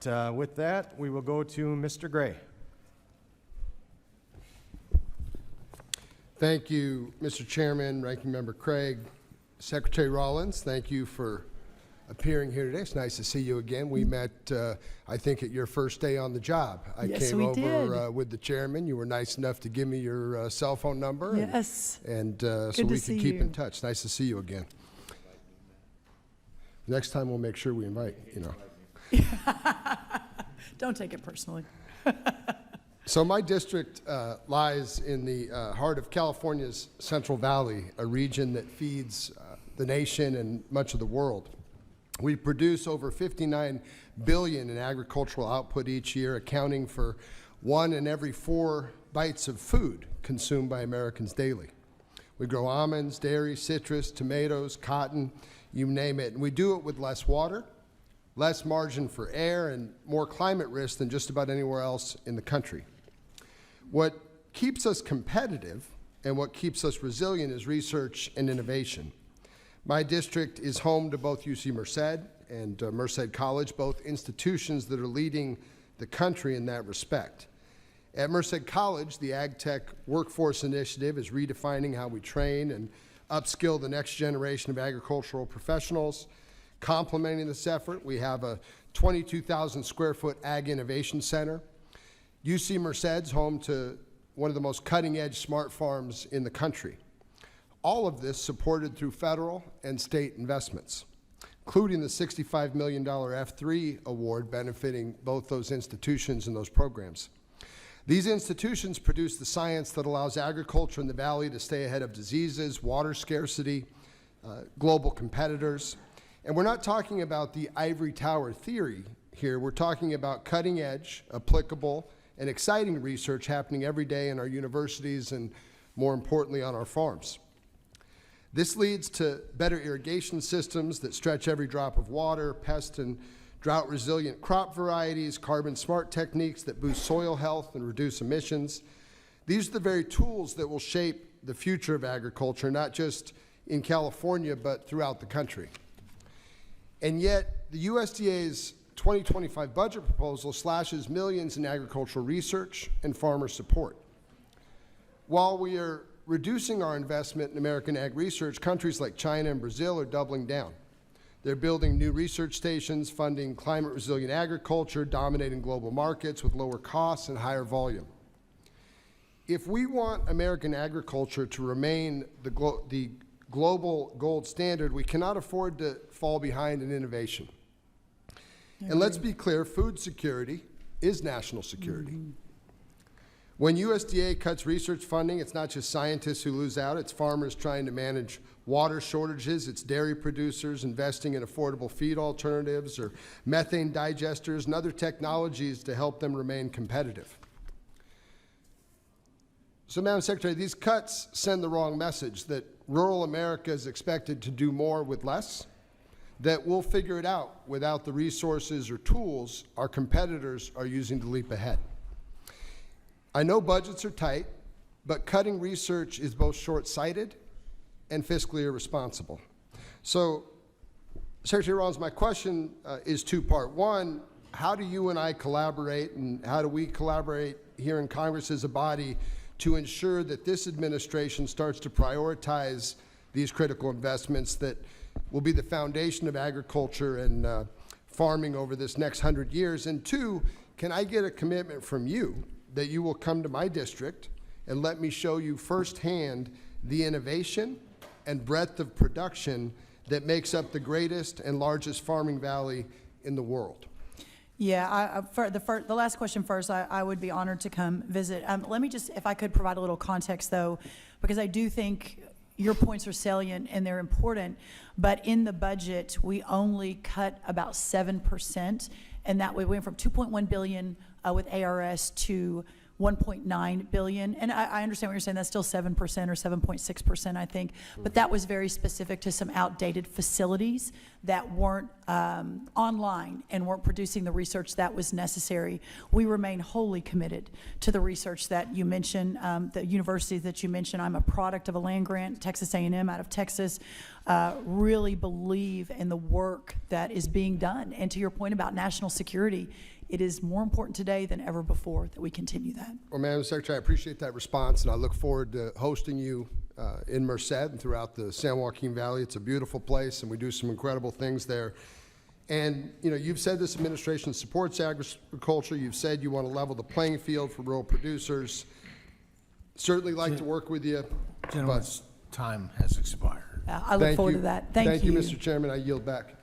with that, we will go to Mr. Gray. Thank you, Mr. Chairman, Ranking Member Craig, Secretary Rollins. Thank you for appearing here today. It's nice to see you again. We met, I think, at your first day on the job. I came over with the chairman. You were nice enough to give me your cell phone number. Yes. And so we could keep in touch. Nice to see you again. Next time we'll make sure we invite, you know. Don't take it personally. So my district lies in the heart of California's Central Valley, a region that feeds the nation and much of the world. We produce over 59 billion in agricultural output each year, accounting for 1 in every 4 bites of food consumed by Americans daily. We grow almonds, dairy, citrus, tomatoes, cotton, you name it. And we do it with less water, less margin for error, and more climate risk than just about anywhere else in the country. What keeps us competitive and what keeps us resilient is research and innovation. My district is home to both UC Merced and Merced College, both institutions that are leading the country in that respect. At Merced College, the AgTech Workforce Initiative is redefining how we train and upskill the next generation of agricultural professionals. Complementing this effort, we have a 22,000 square foot Ag Innovation Center. UC Merced's home to one of the most cutting-edge smart farms in the country. All of this supported through federal and state investments, including the $65 million F3 award benefiting both those institutions and those programs. These institutions produce the science that allows agriculture in the valley to stay ahead of diseases, water scarcity, global competitors. And we're not talking about the ivory tower theory here. We're talking about cutting-edge, applicable, and exciting research happening every day in our universities and, more importantly, on our farms. This leads to better irrigation systems that stretch every drop of water, pest and drought-resilient crop varieties, carbon-smart techniques that boost soil health and reduce emissions. These are the very tools that will shape the future of agriculture, not just in California, but throughout the country. And yet, the USDA's 2025 budget proposal slashes millions in agricultural research and farmer support. While we are reducing our investment in American ag research, countries like China and Brazil are doubling down. They're building new research stations, funding climate-resilient agriculture, dominating global markets with lower costs and higher volume. If we want American agriculture to remain the global gold standard, we cannot afford to fall behind in innovation. And let's be clear, food security is national security. When USDA cuts research funding, it's not just scientists who lose out, it's farmers trying to manage water shortages, it's dairy producers investing in affordable feed alternatives or methane digesters and other technologies to help them remain competitive. So, Madam Secretary, these cuts send the wrong message that rural America is expected to do more with less, that we'll figure it out without the resources or tools our competitors are using to leap ahead. I know budgets are tight, but cutting research is both short-sighted and fiscally irresponsible. So, Secretary Rollins, my question is two-part. One, how do you and I collaborate, and how do we collaborate here in Congress as a body to ensure that this administration starts to prioritize these critical investments that will be the foundation of agriculture and farming over this next 100 years? And two, can I get a commitment from you that you will come to my district and let me show you firsthand the innovation and breadth of production that makes up the greatest and largest farming valley in the world? Yeah, for the last question first, I would be honored to come visit. Let me just, if I could provide a little context though, because I do think your points are salient and they're important, but in the budget, we only cut about 7%, and that we went from 2.1 billion with ARS to 1.9 billion. And I understand what you're saying, that's still 7% or 7.6%, I think, but that was very specific to some outdated facilities that weren't online and weren't producing the research that was necessary. We remain wholly committed to the research that you mentioned, the universities that you mentioned. I'm a product of a land grant, Texas A&M out of Texas. really believe in the work that is being done. And to your point about national security, it is more important today than ever before that we continue that. Well, Madam Secretary, I appreciate that response, and I look forward to hosting you in Merced and throughout the San Joaquin Valley. It's a beautiful place, and we do some incredible things there. And, you know, you've said this administration supports agriculture. You've said you want to level the playing field for rural producers. Certainly like to work with you. Gentleman's time has expired. I look forward to that. Thank you. Thank you, Mr. Chairman. I yield back.